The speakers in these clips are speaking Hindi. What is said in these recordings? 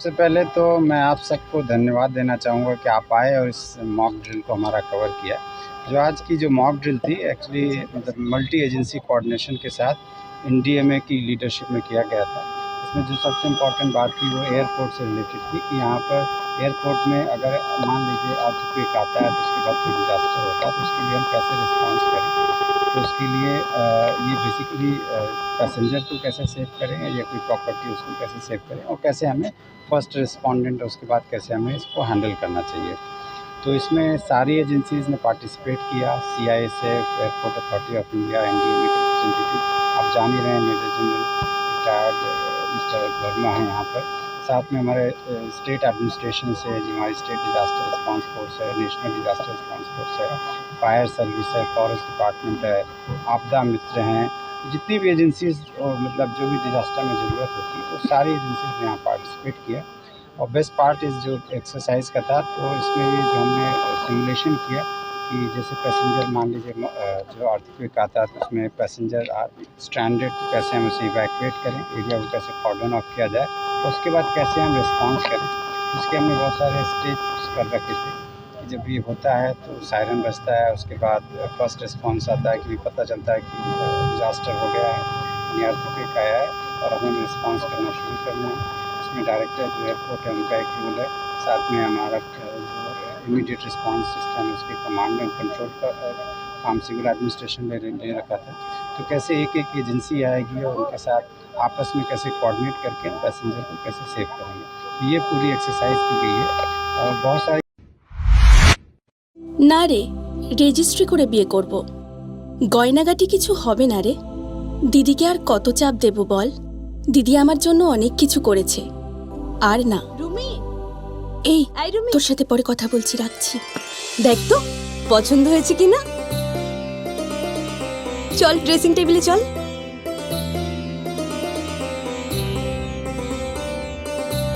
सबसे पहले तो मैं आप सबको धन्यवाद देना चाहूँगा कि आप आए और इस मॉक ड्रिल को हमारा कवर किया। जो आज की जो मॉक ड्रिल थी एक्चुअली मतलब मल्टी एजेंसी कोऑर्डिनेशन के साथ एनडीएमए की लीडरशिप में किया गया था। इसमें जो सबसे इम्पोर्टेंट बात थी वो एयरपोर्ट से रिलेटेड थी कि यहाँ पर एयरपोर्ट में अगर मान लीजिए अर्थक्वेक आता है तो उसके बाद कोई डिज़ास्टर होता है तो उसके लिए हम कैसे रिस्पॉन्स करें। तो उसके लिए ये बेसिकली पैसेंजर को कैसे सेव करें या कोई प्रॉपर्टी उसको कैसे सेव करें और कैसे हमें फर्स्ट रिस्पॉन्डेंट उसके बाद कैसे हमें इसको हैंडल करना चाहिए। तो इसमें सारी एजेंसीज़ ने पार्टिसिपेट किया। CISF, airport authority of India, NDMA के रिप्रेजेंटेटिव, आप जान ही रहे हैं major general retired mister Verma हैं यहाँ पर। साथ में हमारे स्टेट एडमिनिस्ट्रेशन से जो हमारी स्टेट डिज़ास्टर रिस्पांस फोर्स है, नेशनल डिज़ास्टर रिस्पांस फोर्स है, फायर सर्विस है, फॉरेस्ट डिपार्टमेंट है, आपदा मित्र हैं, जितनी भी एजेंसीज़ मतलब जो भी डिज़ास्टर में ज़रूरत होती है वो सारी एजेंसीज़ ने यहाँ पार्टिसिपेट किया। और बेस्ट पार्ट इस जो एक्सरसाइज का था तो इसमें भी जो हमने सिमुलेशन किया कि जैसे पैसेंजर मान लीजिए जो अर्थक्वेक आता है तो उसमें पैसेंजर स्ट्रैंडेड तो कैसे हम उसे इवैक्यूएट करें, एरिया को कैसे कॉर्डन ऑफ किया जाए, उसके बाद कैसे हम रिस्पॉन्स करें। उसके हमने बहुत सारे स्टेप्स कर रखे थे कि जब ये होता है तो सायरन बजता है, उसके बाद फर्स्ट रिस्पॉन्स आता है कि पता चलता है कि डिज़ास्टर हो गया है, यानी अर्थक्वेक आया है और हमें रिस्पॉन्स करना शुरू करना है। उसमें डायरेक्टर जो एयरपोर्ट है उनका एक रोल है, साथ में हमारा जो इमीडिएट रिस्पांस सिस्टम है उसके कमांड एंड कंट्रोल का काम सिविल एडमिनिस्ट्रेशन ने ले रखा था। तो कैसे एक एक एजेंसी आएगी और उनके साथ आपस में कैसे कोऑर्डिनेट करके पैसेंजर को कैसे सेव करेंगे, तो ये पूरी एक्सरसाइज की गई है। और बहुत सारी না রে, রেজিস্ট্রি করে বিয়ে করব। গয়নাগাটি কিছু হবে না রে। দিদিকে আর কত চাপ দেব বল? দিদি আমার জন্য অনেক কিছু করেছে। আর না রুমি, এই রুমি, তোর সাথে পরে কথা বলছি, রাখছি। দেখ তো পছন্দ হয়েছে কিনা। চল ড্রেসিং টেবিলে চল।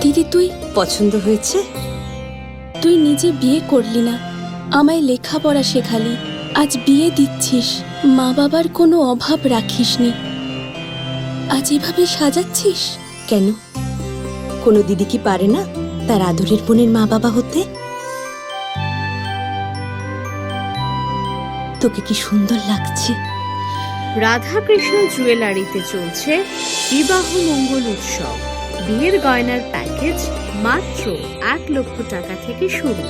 দিদি তুই পছন্দ হয়েছে? তুই নিজে বিয়ে করলি না, আমায় লেখাপড়া শেখালি, আজ বিয়ে দিচ্ছিস, মা বাবার কোনো অভাব রাখিসনি, আজ এভাবে সাজাচ্ছিস কেন? কোনো দিদি কি পারে না তার আদরের বোনের মা বাবা হতে? তোকে কি সুন্দর লাগছে। রাধাকৃষ্ণ জুয়েলারিতে চলছে বিবাহ মঙ্গল উৎসব। বিয়ের গয়নার প্যাকেজ মাত্র 1 লক্ষ টাকা থেকে শুরু।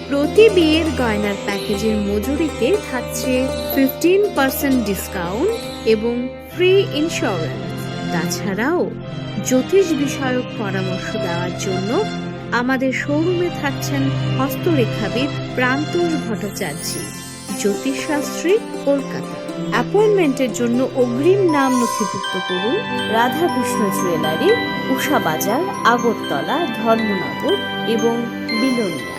প্রতি বিয়ের গয়নার প্যাকেজের মজুরিতে থাকছে 15% ডিসকাউন্ট এবং ফ্রি ইন্স্যুরেন্স। তাছাড়াও জ্যোতিষ বিষয়ক পরামর্শ দেওয়ার জন্য আমাদের শোরুমে থাকছেন হস্তরেখাবিদ প্রান্তোষ ভট্টাচার্য, জ্যোতিষশাস্ত্রী, কলকাতা। অ্যাপয়েন্টমেন্টের জন্য অগ্রিম নাম নথিভুক্ত করুন রাধাকৃষ্ণ জুয়েলারি, উষা বাজার, আগরতলা, ধর্মনগর এবং বিলোনিয়া।